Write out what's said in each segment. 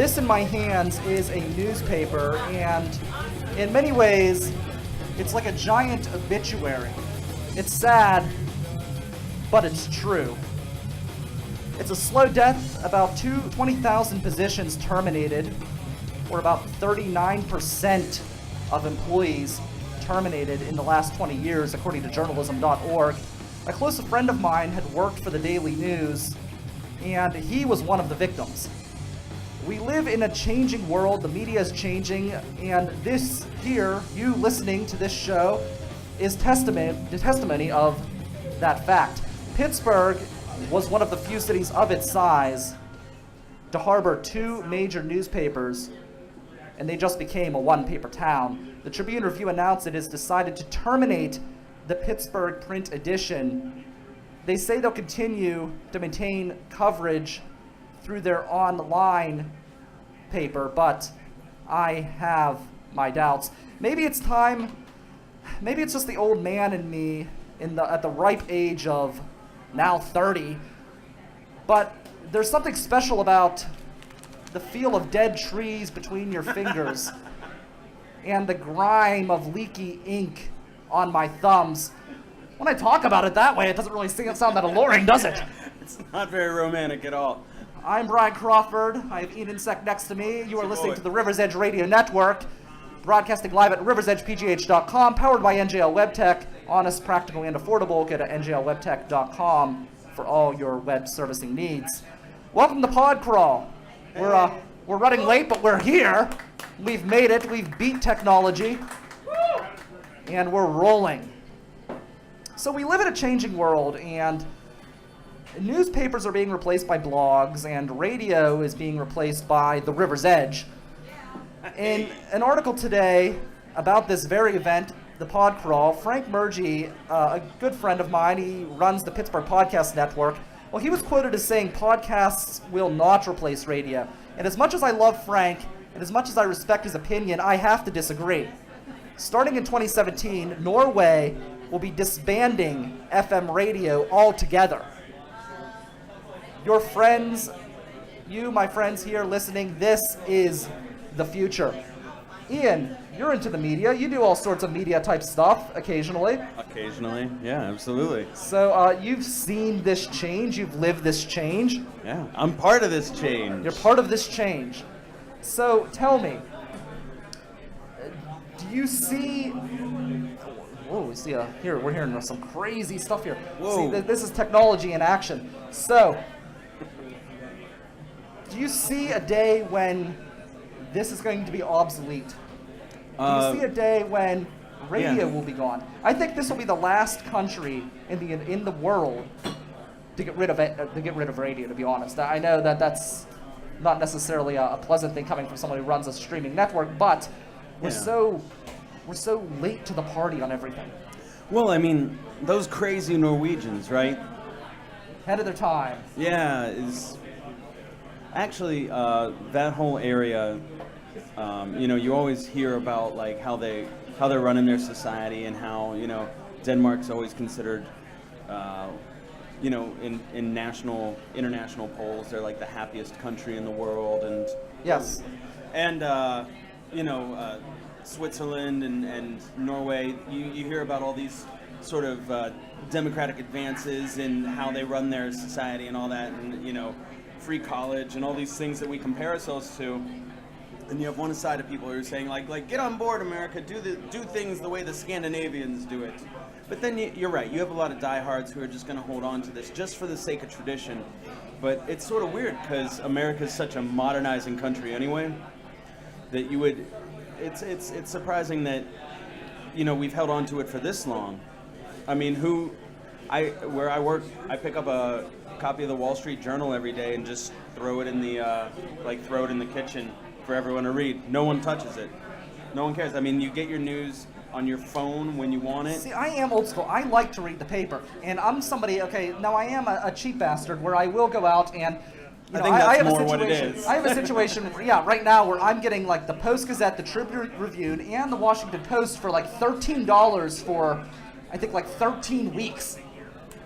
This in my hands is a newspaper, and in many ways, it's like a giant obituary. It's sad, but it's true. It's a slow death, about 20,000 positions terminated, or about 39% of employees terminated in the last 20 years, according to journalism.org. A close friend of mine had worked for the Daily News, and he was one of the victims. We live in a changing world, the media is changing, and this here, you listening to this show, is testimony of that fact. Pittsburgh was one of the few cities of its size to harbor two major newspapers, and they just became a one-paper town. The Tribune-Review announced it has decided to terminate the Pittsburgh print edition. They say they'll continue to maintain coverage through their online paper, but I have my doubts. Maybe it's time, maybe it's just the old man in me at the ripe age of now 30, but there's something special about the feel of dead trees between your fingers and the grime of leaky ink on my thumbs. When I talk about it that way, it doesn't really sound that alluring, does it? It's not very romantic at all. I'm Brian Crawford. I have Ian Insect next to me. You are listening to the River's Edge Radio Network, broadcasting live at riversedgepgh.com, powered by NJL WebTech. Honest, practical, and affordable. Go to njlwebtech.com for all your web servicing needs. Welcome to Pod Crawl. We're running late, but we're here. We've made it. We've beat technology, and we're rolling. So we live in a changing world, and newspapers are being replaced by blogs, and radio is being replaced by the River's Edge. In an article today about this very event, the Pod Crawl, Frank Murgy, a good friend of mine, he runs the Pittsburgh Podcast Network, well, he was quoted as saying podcasts will not replace radio. And as much as I love Frank, and as much as I respect his opinion, I have to disagree. Starting in 2017, Norway will be disbanding FM radio altogether. Your friends, you, my friends here listening, this is the future. Ian, you're into the media. You do all sorts of media type stuff occasionally. Occasionally, yeah, absolutely. So you've seen this change. You've lived this change. Yeah, I'm part of this change. You're part of this change. So tell me, do you see... Whoa, we see here, we're hearing some crazy stuff here. Whoa. See, this is technology in action. So, do you see a day when this is going to be obsolete? Do you see a day when radio will be gone? I think this will be the last country in the world to get rid of it, to get rid of radio. To be honest, I know that that's not necessarily a pleasant thing coming from someone who runs a streaming network, but we're so late to the party on everything. Well, I mean, those crazy Norwegians, right? Ahead of their time. Yeah, is actually that whole area. You always hear about like how they're running their society and how Denmark's always considered, in international polls they're like the happiest country in the world, and yes, and Switzerland and Norway. You hear about all these sort of democratic advances in how they run their society and all that, and free college and all these things that we compare ourselves to. And you have one side of people who are saying like get on board, America, do things the way the Scandinavians do it. But then you're right, you have a lot of diehards who are just going to hold on to this just for the sake of tradition. But it's sort of weird because America is such a modernizing country anyway that you would. It's surprising that we've held on to it for this long. I mean, where I work, I pick up a copy of the Wall Street Journal every day and just throw it in the kitchen for everyone to read. No one touches it. No one cares. I mean, you get your news on your phone when you want it. See, I am old school. I like to read the paper, and I'm somebody. Okay, now I am a cheap bastard where I will go out and. I think that's more what it is. I have a situation, right now where I'm getting like the Post-Gazette, the Tribune-Review, and the Washington Post for like $13 for, I think, like 13 weeks.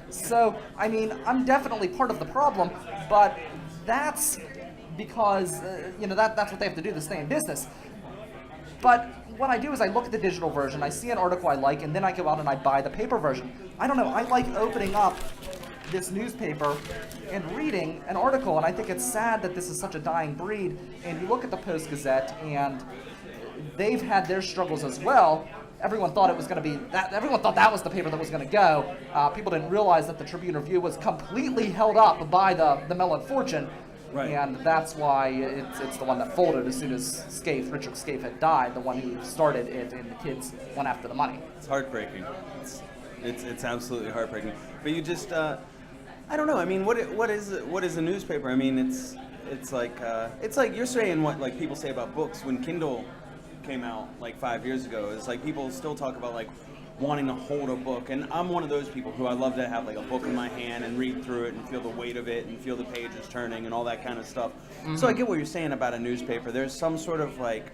So, I mean, I'm definitely part of the problem, but that's because that's what they have to do to stay in business. But what I do is I look at the digital version, I see an article I like, and then I go out and I buy the paper version. I don't know, I like opening up this newspaper and reading an article, and I think it's sad that this is such a dying breed. And you look at the Post-Gazette, and they've had their struggles as well. Everyone thought it was going to be that. Everyone thought that was the paper that was going to go. People didn't realize that the Tribune-Review was completely held up by the Mellon Fortune. Right. And that's why it's the one that folded as soon as Richard Scaife had died, the one who started it, and the kids went after the money. It's heartbreaking. It's absolutely heartbreaking. But you just, I don't know. I mean, what is a newspaper? I mean, it's like you're saying what like people say about books when Kindle came out like 5 years ago. It's like people still talk about like wanting to hold a book, and I'm one of those people who I love to have like a book in my hand and read through it and feel the weight of it and feel the pages turning and all that kind of stuff. Mm-hmm. So I get what you're saying about a newspaper. There's some sort of like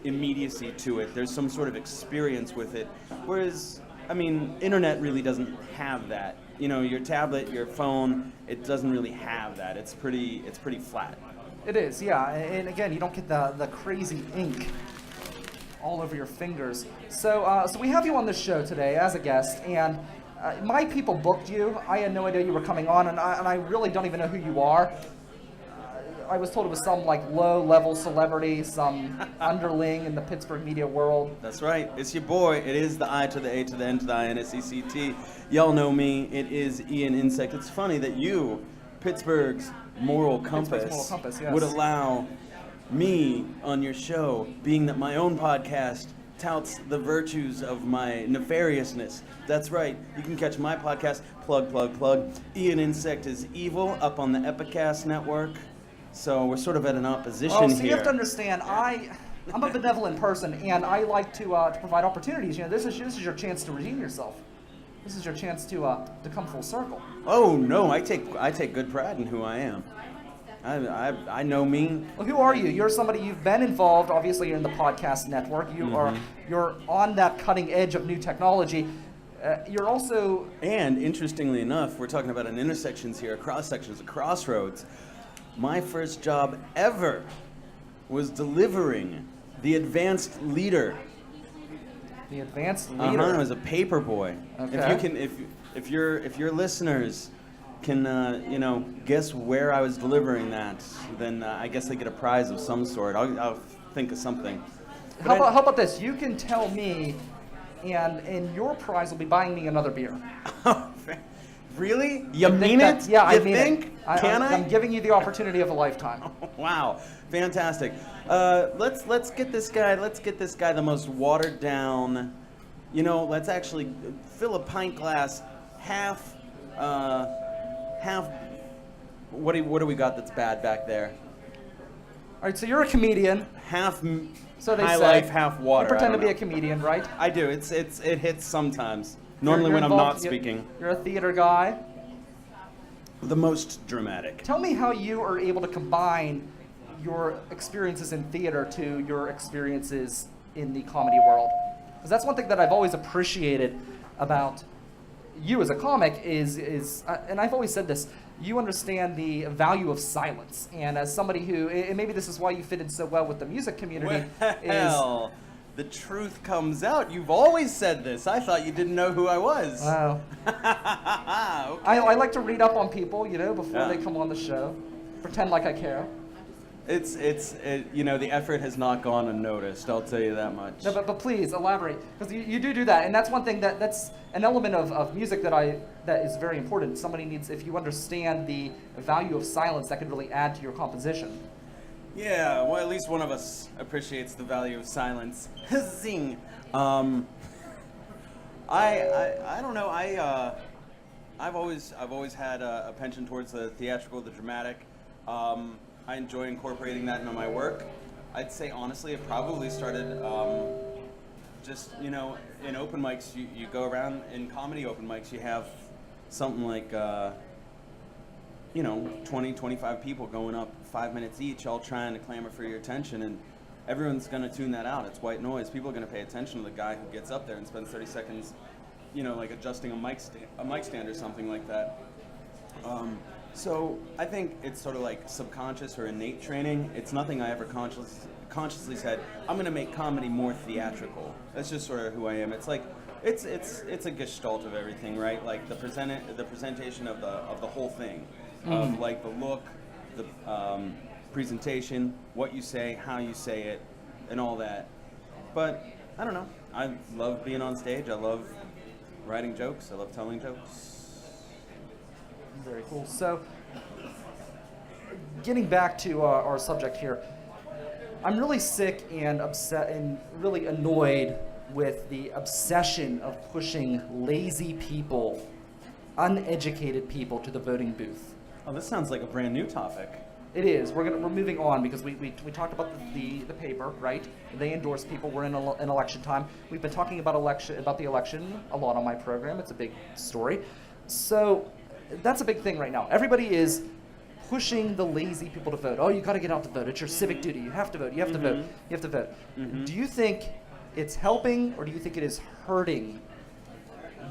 immediacy to it. There's some sort of experience with it. Whereas, I mean, internet really doesn't have that. You know, your tablet, your phone, it doesn't really have that. It's pretty flat. It is, yeah. And again, you don't get the crazy ink all over your fingers. So we have you on this show today as a guest, and my people booked you. I had no idea you were coming on, and I really don't even know who you are. I was told it was some like low-level celebrity, some underling in the Pittsburgh media world. That's right. It's your boy. It is the I to the A to the N to the I-N-S-E-C-T. Y'all know me. It is Ian Insect. It's funny that you, Pittsburgh's moral compass, yes, would allow me on your show, being that my own podcast touts the virtues of my nefariousness. That's right. You can catch my podcast, plug. Ian Insect is Evil, up on the Epicast network. So we're sort of at an opposition here. You have to understand, I'm a benevolent person, and I like to provide opportunities. You know, this is your chance to redeem yourself. This is your chance to come full circle. Oh no, I take good pride in who I am. I know me. Well, who are you? You're somebody, you've been involved, obviously, in the podcast network. You're on that cutting edge of new technology. You're also... And interestingly enough, we're talking about an intersections here, cross-sections, a crossroads. My first job ever was delivering the Advanced Leader. The Advanced Leader? I was a paper boy. Okay. If your listeners can guess where I was delivering that, then I guess they get a prize of some sort. I'll think of something. How about this? You can tell me, and your prize will be buying me another beer. Really? You mean it? Yeah, I mean it. I'm giving you the opportunity of a lifetime. Wow, fantastic. Let's get this guy. Let's get this guy the most watered down. Let's actually fill a pint glass half. What do we got that's bad back there? All right, so you're a comedian. Half so they high say, life, half water. You pretend to be a comedian, right? I do. It hits sometimes. Normally when I'm not speaking. You're a theater guy. The most dramatic. Tell me how you are able to combine your experiences in theater to your experiences in the comedy world. Because that's one thing that I've always appreciated about you as a comic is, and I've always said this, you understand the value of silence. And as somebody who, and maybe this is why you fit in so well with the music community, well, the truth comes out. You've always said this. I thought you didn't know who I was. Wow. Okay. I like to read up on people, before they come on the show. Pretend like I care. The effort has not gone unnoticed, I'll tell you that much. No, but please elaborate, because you do that, and that's one thing that's an element of music that is very important. Somebody needs, if you understand the value of silence, that can really add to your composition. Yeah, well, at least one of us appreciates the value of silence. Zing. I don't know. I've always had a penchant towards the theatrical, the dramatic. I enjoy incorporating that into my work. I'd say honestly, it probably started just in open mics. You go around in comedy open mics. You have something like 20, 25 people going up 5 minutes each, all trying to clamor for your attention, and everyone's going to tune that out. It's white noise. People are going to pay attention to the guy who gets up there and spends 30 seconds, like adjusting a mic stand or something like that. So I think it's sort of like subconscious or innate training. It's nothing I ever consciously said, I'm going to make comedy more theatrical. That's just sort of who I am. It's like, it's a gestalt of everything, right? Like the presentation of the whole thing, of like the look, the presentation, what you say, how you say it, and all that. But I don't know. I love being on stage. I love writing jokes. I love telling jokes. Very cool. So, getting back to our subject here, I'm really sick and upset and really annoyed with the obsession of pushing lazy people, uneducated people to the voting booth. Oh, this sounds like a brand new topic. It is. We're moving on because we talked about the paper, right? They endorse people. We're in an election time. We've been talking about the election a lot on my program. It's a big story. So that's a big thing right now. Everybody is pushing the lazy people to vote. Oh, you got to get out to vote. It's your civic duty. You have to vote. You have to vote. You have to vote. Do you think it's helping, or do you think it is hurting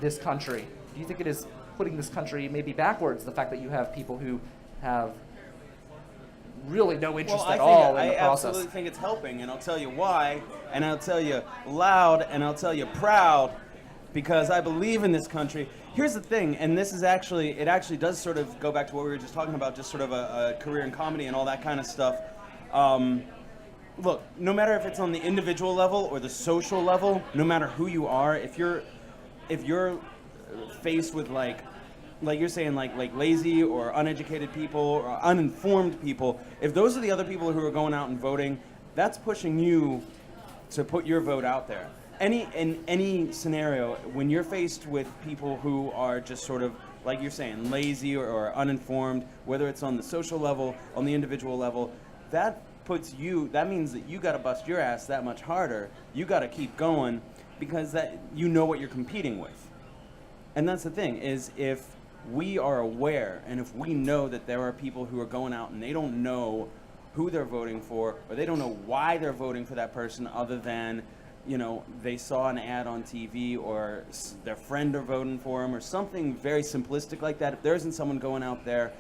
this country? Do you think it is putting this country maybe backwards? The fact that you have people who have really no interest at all in the process. I absolutely think it's helping, and I'll tell you why, and I'll tell you loud, and I'll tell you proud, because I believe in this country. Here's the thing, and this is it actually does sort of go back to what we were just talking about, just sort of a career in comedy and all that kind of stuff. Look, no matter if it's on the individual level or the social level, no matter who you are, if you're faced with like you're saying, like lazy or uneducated people or uninformed people, if those are the other people who are going out and voting, that's pushing you to put your vote out there. In any scenario, when you're faced with people who are just sort of, like you're saying, lazy or uninformed, whether it's on the social level, on the individual level, that means that you got to bust your ass that much harder. You got to keep going, because that you know what you're competing with. And that's the thing, is if we are aware and if we know that there are people who are going out and they don't know who they're voting for, or they don't know why they're voting for that person other than, they saw an ad on TV or their friend are voting for them or something very simplistic like that. If there isn't someone going out there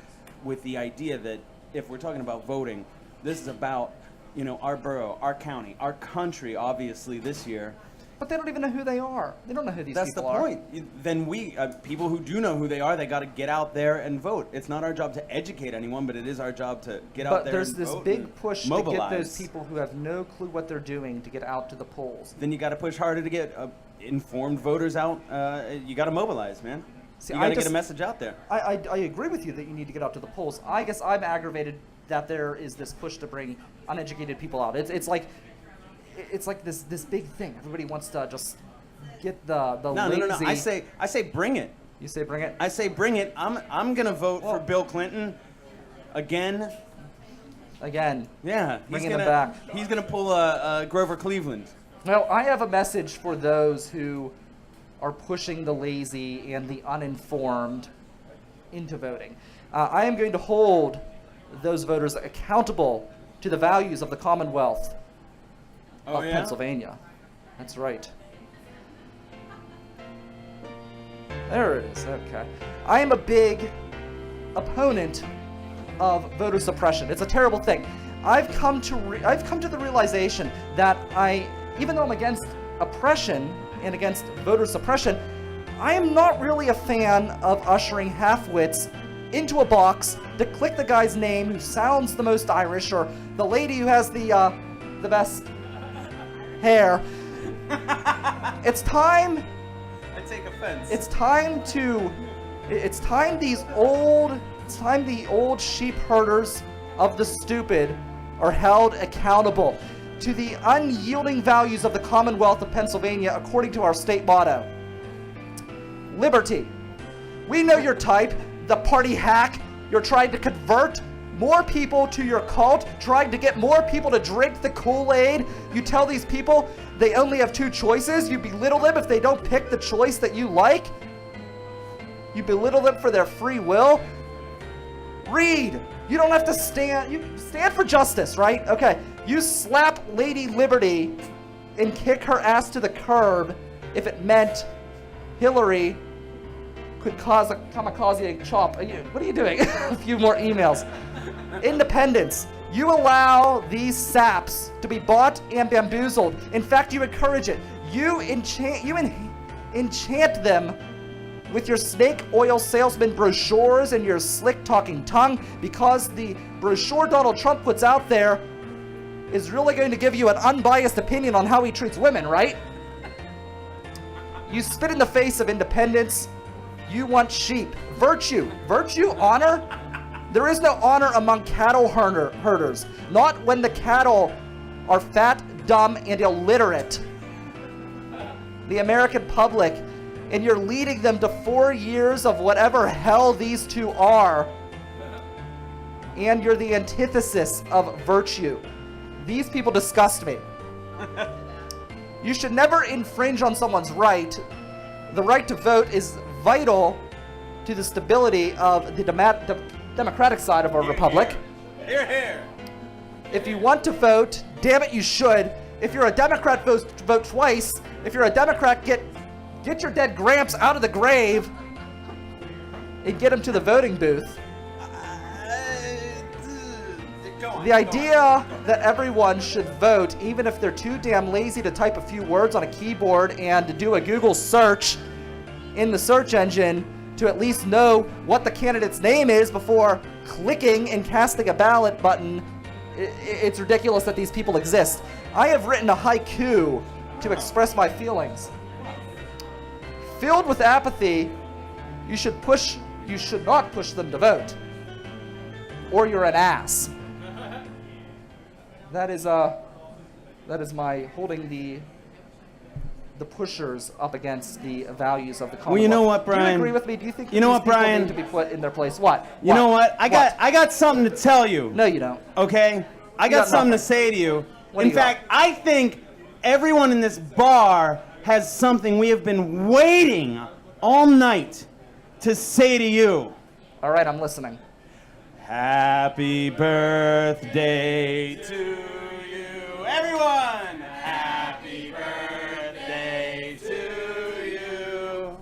with the idea that if we're talking about voting, this is about, our borough, our county, our country, obviously this year. But they don't even know who they are. They don't know who these people are. That's the point. Then we, people who do know who they are, they got to get out there and vote. It's not our job to educate anyone, but it is our job to get out there and vote. But there's this big push to get those people who have no clue what they're doing to get out to the polls. Then you got to push harder to get informed voters out. You got to mobilize, man. You got to get a message out there. I agree with you that you need to get out to the polls. I guess I'm aggravated that there is this push to bring uneducated people out. It's like this big thing. Everybody wants to just get the lazy. No. I say bring it. You say bring it? I say bring it. I'm gonna vote for Bill Clinton again. Again. Yeah, bringing him back. He's gonna pull a Grover Cleveland. Well, I have a message for those who are pushing the lazy and the uninformed into voting. I am going to hold those voters accountable to the values of the Commonwealth of Pennsylvania. That's right. There it is. Okay. I am a big opponent of voter suppression. It's a terrible thing. I've come to the realization that even though I'm against oppression and against voter suppression, I am not really a fan of ushering half-wits into a box to click the guy's name who sounds the most Irish, or the lady who has the best hair. It's time. I take offense. It's time the old sheep herders of the stupid are held accountable to the unyielding values of the Commonwealth of Pennsylvania, according to our state motto: liberty. We know your type, the party hack. You're trying to convert more people to your cult, trying to get more people to drink the Kool-Aid. You tell these people they only have two choices. You belittle them if they don't pick the choice that you like. You belittle them for their free will. Read. You don't have to stand. You stand for justice, right? Okay. You slap Lady Liberty and kick her ass to the curb if it meant Hillary could cause a kamikaze chop. What are you doing? A few more emails. Independence. You allow these saps to be bought and bamboozled. In fact, you encourage it. You enchant them with your snake oil salesman brochures and your slick talking tongue, because the brochure Donald Trump puts out there is really going to give you an unbiased opinion on how he treats women, right? You spit in the face of independence. You want sheep. Virtue. Virtue? Honor? There is no honor among cattle herders. Not when the cattle are fat, dumb, and illiterate. The American public, and you're leading them to 4 years of whatever hell these two are. And you're the antithesis of virtue. These people disgust me. You should never infringe on someone's right. The right to vote is vital to the stability of the democratic side of our republic. Hear, hear. If you want to vote, damn it, you should. If you're a Democrat, vote twice. If you're a Democrat, get your dead Gramps out of the grave and get him to the voting booth. The idea that everyone should vote, even if they're too damn lazy to type a few words on a keyboard and to do a Google search in the search engine to at least know what the candidate's name is before clicking and casting a ballot button, it's ridiculous that these people exist. I have written a haiku to express my feelings. Filled with apathy, you should not push them to vote, or you're an ass. That is my holding the pushers up against the values of the Commonwealth. Well, you know what, Brian? Do you agree with me? Do you think you know these what, Brian? Need to be put in their place? What? You know what? I got something to tell you. No, you don't. Okay? I got something to say to you. What In do you fact, I think everyone in this bar has something we have been waiting all night to say to you. All right, I'm listening. Happy birthday to you, everyone! Happy birthday to you.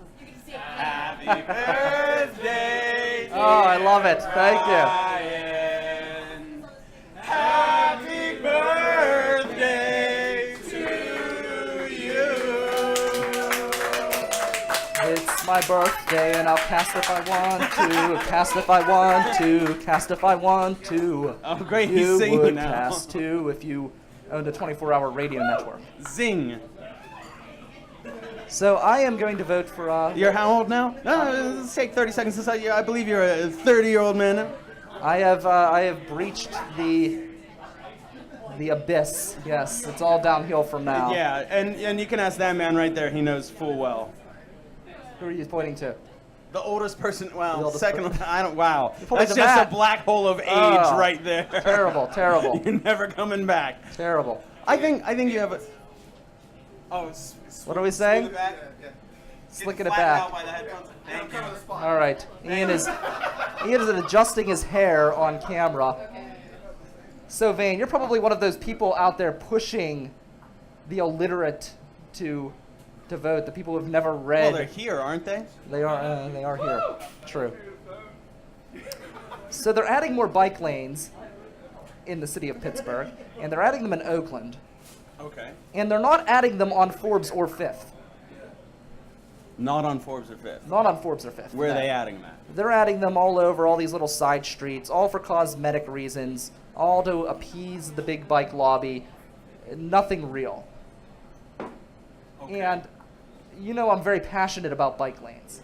Happy birthday, Oh, I love it. Thank you. Brian. Happy birthday to you. It's my birthday and I'll cast if I want to, cast if I want to, cast if I want to. Oh, great, he's You singing would now. cast too if you owned a 24-hour radio network. Zing. So I am going to vote for, You're how old now? No, let's take 30 seconds to say, I believe you're a 30-year-old man now. I have breached the abyss. Yes, it's all downhill from now. Yeah, and you can ask that man right there. He knows full well. Who are you pointing to? The oldest person, wow, The oldest second, person. I don't, wow. pointing That's to just Matt. a black hole of age Oh, right there. Terrible, terrible, You're never coming back. terrible. I think you have a, What are we saying? Slicking it back. Thank you. All right. Ian is adjusting his hair on camera. So, Vane, you're probably one of those people out there pushing the illiterate to vote, the people who've never read. Well, they're here, aren't they? They are here. True. So they're adding more bike lanes in the city of Pittsburgh, and they're adding them in Oakland, Okay. and they're not adding them on Forbes or Fifth. Not on Forbes or Fifth. Not on Forbes or Fifth. Where are no. they adding them at? They're adding them all over, all these little side streets, all for cosmetic reasons, all to appease the big bike lobby. Nothing real. Okay. And you know I'm very passionate about bike lanes.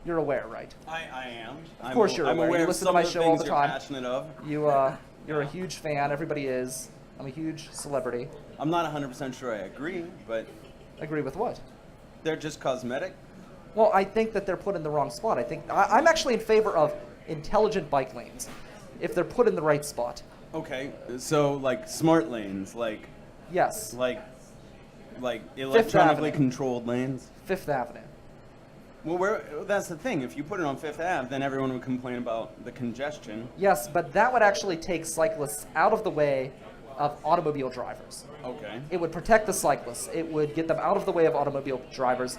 You're aware, right? I am. Of course you're I'm aware. aware You of listen to some my of the show all things the you're time. passionate of. You're a huge fan. Everybody is. I'm a huge celebrity. I'm not 100% sure I agree, but Agree with what? they're just cosmetic. Well, I think that they're put in the wrong spot. I'm actually in favor of intelligent bike lanes, if they're put in the right spot. Okay, so like smart lanes, like Yes. electronically Avenue. controlled lanes. Fifth Avenue. Well, that's the thing. If you put it on Fifth Ave, then everyone would complain about the congestion. Yes, but that would actually take cyclists out of the way of automobile drivers. Okay. It would protect the cyclists. It would get them out of the way of automobile drivers.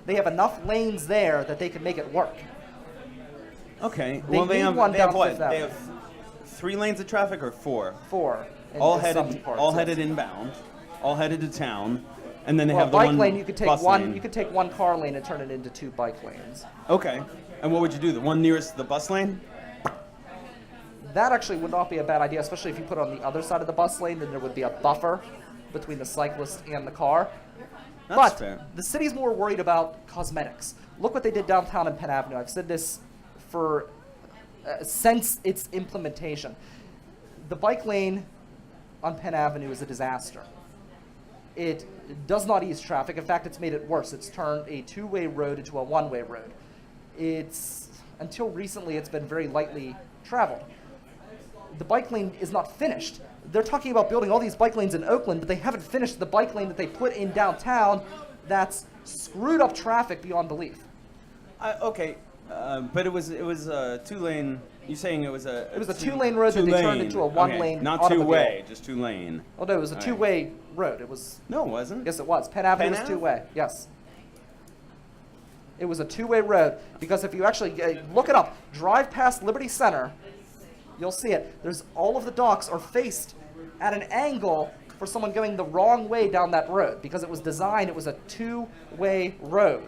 They have enough lanes there that they could make it work. Okay. They need one they have down what? Fifth They Avenue. have 3 lanes of traffic or 4? 4. in All some headed parts, all yes. headed inbound, all headed to town, and then they Well, have the bike one lane, you could take bus one. lane. You could take one car lane and turn it into 2 bike lanes. Okay. And what would you do? The one nearest the bus lane? That actually would not be a bad idea, especially if you put it on the other side of the bus lane. Then there would be a buffer between the cyclist and the car. That's But fair. the city's more worried about cosmetics. Look what they did downtown in Penn Avenue. I've said this for since its implementation. The bike lane on Penn Avenue is a disaster. It does not ease traffic. In fact, it's made it worse. It's turned a 2-way road into a 1-way road. Until recently, it's been very lightly traveled. The bike lane is not finished. They're talking about building all these bike lanes in Oakland, but they haven't finished the bike lane that they put in downtown that's screwed up traffic beyond belief. Okay, but it was a 2-lane. You're saying it was a It was a 2-lane road that they turned into a 1-lane not automobile. 2-way, just 2-lane. Oh no, it was a Okay. 2-way road. It was. No, it wasn't. Yes, it was. Penn Avenue was Penn Ave? 2-way. Yes. It was a 2-way road because if you actually look it up, drive past Liberty Center, you'll see it. There's all of the docks are faced at an angle for someone going the wrong way down that road because it was designed. It was a 2-way road.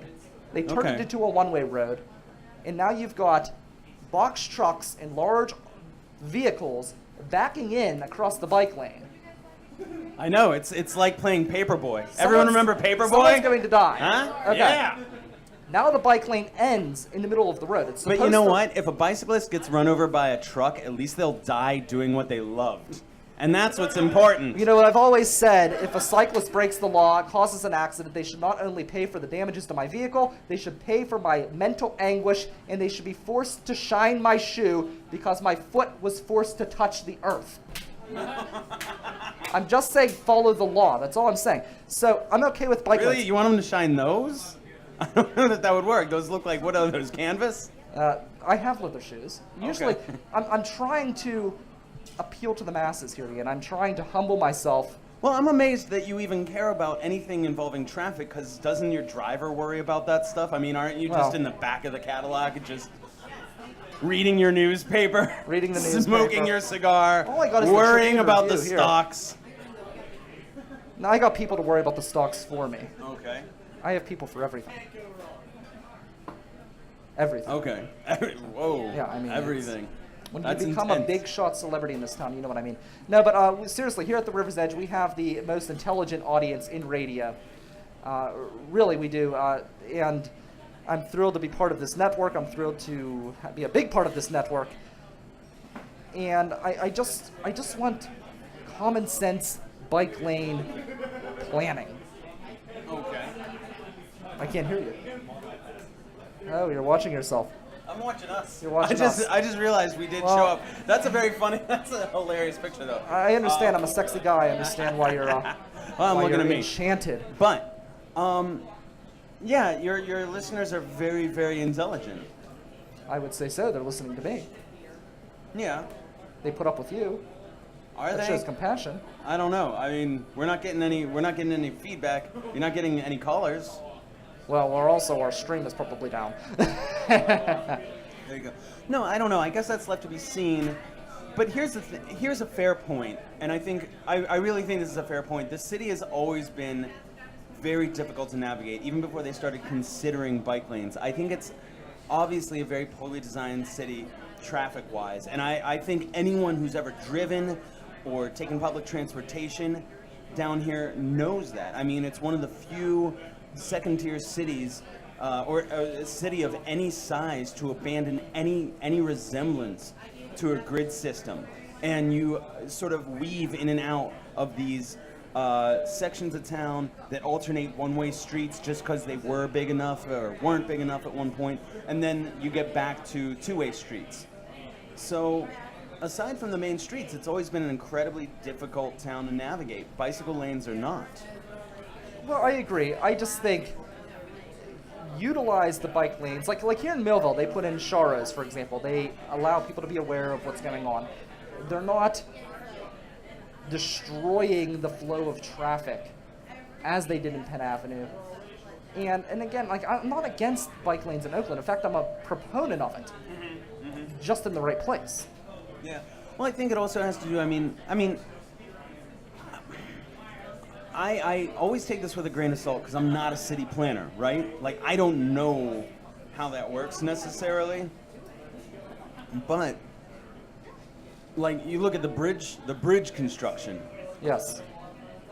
They turned it Okay. into a 1-way road, and now you've got box trucks and large vehicles backing in across the bike lane. I know, it's like playing Paperboy. Everyone remember Paperboy? Someone's going to die. Huh? Okay. Yeah. Now the bike lane ends in the middle of the road. It's But you supposed know to- what? If a bicyclist gets run over by a truck, at least they'll die doing what they loved. And that's what's important. You know what I've always said, if a cyclist breaks the law, causes an accident, they should not only pay for the damages to my vehicle, they should pay for my mental anguish, and they should be forced to shine my shoe because my foot was forced to touch the earth. I'm just saying follow the law. That's all I'm saying. So I'm okay with bike Really? lanes. You want them to shine those? I don't know that would work. Those look like, what are those, canvas? I have leather shoes. Usually, Okay. I'm trying to appeal to the masses here again. I'm trying to humble myself. Well, I'm amazed that you even care about anything involving traffic, because doesn't your driver worry about that stuff? I mean, aren't you Well- just in the back of the Cadillac and just reading your newspaper? Reading the Smoking newspaper. your cigar? All I got is the worrying Tribune about the review here. stocks? Now I got people to worry about the stocks for me. Okay. I have people for everything. Everything. Okay. Whoa. Yeah, I mean, everything. When That's you become intense. a big shot celebrity in this town, you know what I mean. No, but seriously, here at the River's Edge, we have the most intelligent audience in radio. Really, we do. And I'm thrilled to be part of this network. I'm thrilled to be a big part of this network. And I just want common sense bike lane planning. Okay. I can't hear you. Oh, you're watching yourself. I'm watching us. You're watching us. I just realized we did Well- show up. That's a very funny, that's a hilarious picture, though. I understand. I'm a sexy guy. I understand why you're. Well, I'm why looking you're at me. enchanted. But, yeah, your listeners are very, very intelligent. I would say so. They're listening to me. Yeah. They put up with you. Are That they? shows compassion. I don't know. I mean, we're not getting any feedback. You're not getting any callers. Well, our stream is probably down. There you go. No, I don't know. I guess that's left to be seen. But here's a fair point, and I really think this is a fair point. The city has always been very difficult to navigate, even before they started considering bike lanes. I think it's obviously a very poorly designed city, traffic-wise, and I think anyone who's ever driven or taken public transportation down here knows that. I mean, it's one of the few second-tier cities, or a city of any size, to abandon any resemblance to a grid system. And you sort of weave in and out of these sections of town that alternate one-way streets just because they were big enough or weren't big enough at one point, and then you get back to two-way streets. So aside from the main streets, it's always been an incredibly difficult town to navigate. Bicycle lanes are not. Well, I agree. I just think utilize the bike lanes. Like here in Millvale, they put in Charos, for example. They allow people to be aware of what's going on. They're not destroying the flow of traffic as they did in Penn Avenue. And again, like, I'm not against bike lanes in Oakland. In fact, I'm a proponent of it, just in the right place. Yeah. Well, I think it also has to do. I always take this with a grain of salt because I'm not a city planner, right? Like, I don't know how that works necessarily. But like, you look at the bridge construction. Yes.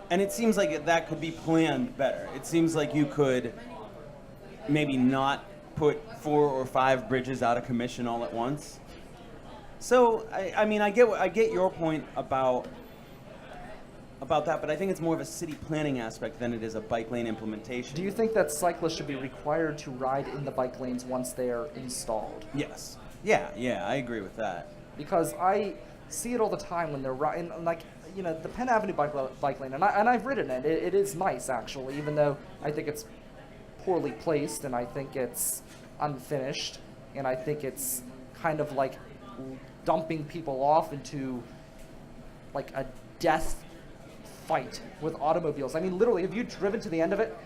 And it seems like that could be planned better. It seems like you could maybe not put 4 or 5 bridges out of commission all at once. So I get your point about that, but I think it's more of a city planning aspect than it is a bike lane implementation. Do you think that cyclists should be required to ride in the bike lanes once they're installed? Yes. Yeah, I agree with that. Because I see it all the time when they're riding, like, you know, the Penn Avenue bike lane, and I've ridden it. It is nice, actually, even though I think it's poorly placed, and I think it's unfinished, and I think it's kind of like dumping people off into like a death fight with automobiles. I mean, literally, have you driven to the end of it?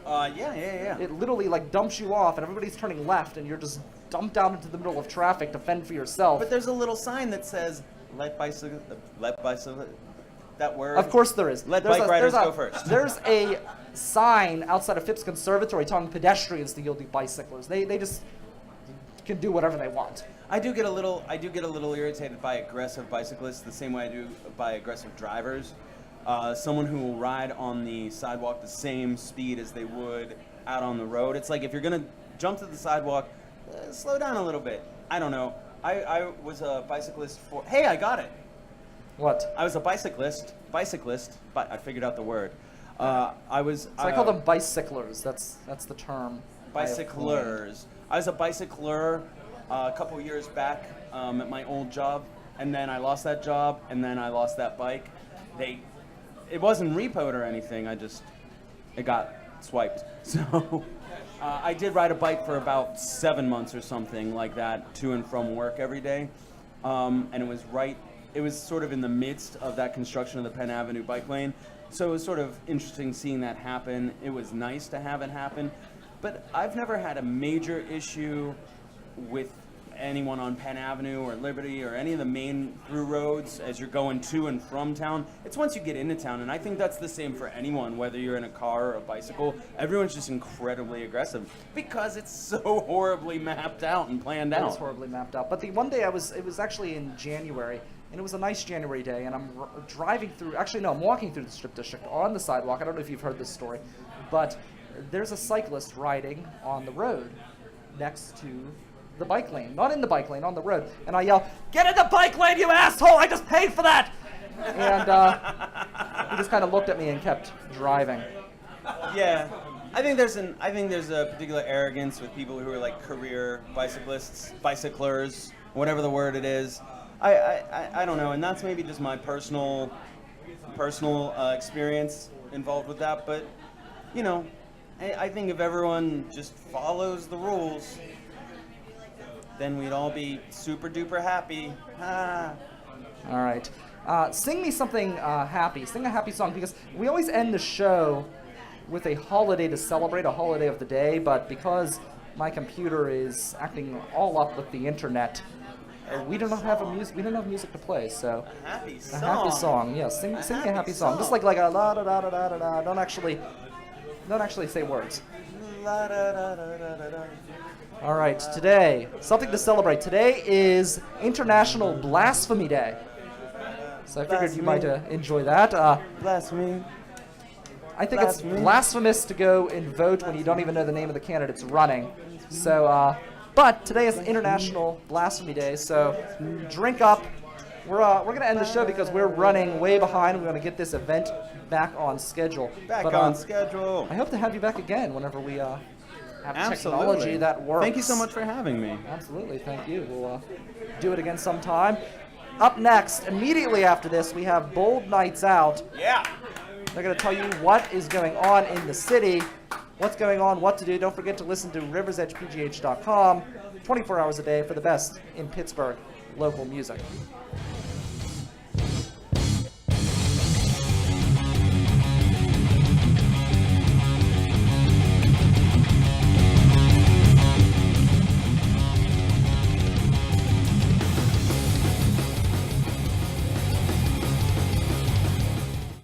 Yeah. It literally like dumps you off, and everybody's turning left, and you're just dumped down into the middle of traffic to fend for yourself. But there's a little sign that says, let bicycle, that word. Of course there is. Let bike riders go first. There's a sign outside of Phipps Conservatory telling pedestrians to yield to bicyclists. They just can do whatever they want. I do get a little irritated by aggressive bicyclists the same way I do by aggressive drivers. Someone who will ride on the sidewalk the same speed as they would out on the road. It's like, if you're gonna jump to the sidewalk, slow down a little bit. I don't know. I was a bicyclist for. Hey, I got it. What? I was a bicyclist. But I figured out the word. I call them bicyclers. That's the term. Bicyclers. I was a bicycler a couple years back at my old job, and then I lost that job, and then I lost that bike. It wasn't repoed or anything. It got swiped. So I did ride a bike for about 7 months or something like that, to and from work every day, and it was sort of in the midst of that construction of the Penn Avenue bike lane. So it was sort of interesting seeing that happen. It was nice to have it happen. But I've never had a major issue with anyone on Penn Avenue or Liberty or any of the main through roads as you're going to and from town. It's once you get into town, and I think that's the same for anyone, whether you're in a car or a bicycle. Everyone's just incredibly aggressive because it's so horribly mapped out and planned out. It is horribly mapped out. But the one day it was actually in January, and it was a nice January day, and I'm I'm walking through the Strip District on the sidewalk. I don't know if you've heard this story, but there's a cyclist riding on the road next to the bike lane. Not in the bike lane, on the road. And I yell, "Get in the bike lane, you asshole! I just paid for that!" And he just kind of looked at me and kept driving. Yeah. I think there's a particular arrogance with people who are like career bicyclers, whatever the word it is. I don't know, and that's maybe just my personal experience involved with that. But you know, I think if everyone just follows the rules, then we'd all be super duper happy. Ah. All right. Sing me something happy. Sing a happy song, because we always end the show with a holiday to celebrate, a holiday of the day, but because my computer is acting all up with the internet, we don't have music to play, so a happy song. Yeah, sing me a happy song. Just like a la da da da da da da. Don't actually say words. La da da da da da da. All right, today, something to celebrate. Today is International Blasphemy Day. So I figured you might enjoy that. Blasphemy. I think it's blasphemous to go and vote when you don't even know the name of the candidates running. So, but today is International Blasphemy Day, so drink up. We're gonna end the show because we're running way behind. We're gonna get this event back on schedule. Back on schedule. I hope to have you back again whenever we have Absolutely. technology that works. Thank you so much for having me. Absolutely, thank you. We'll do it again sometime. Up next, immediately after this, we have Bold Nights Out. Yeah. They're going to tell you what is going on in the city, what's going on, what to do. Don't forget to listen to riversedgepgh.com 24 hours a day for the best in Pittsburgh local music.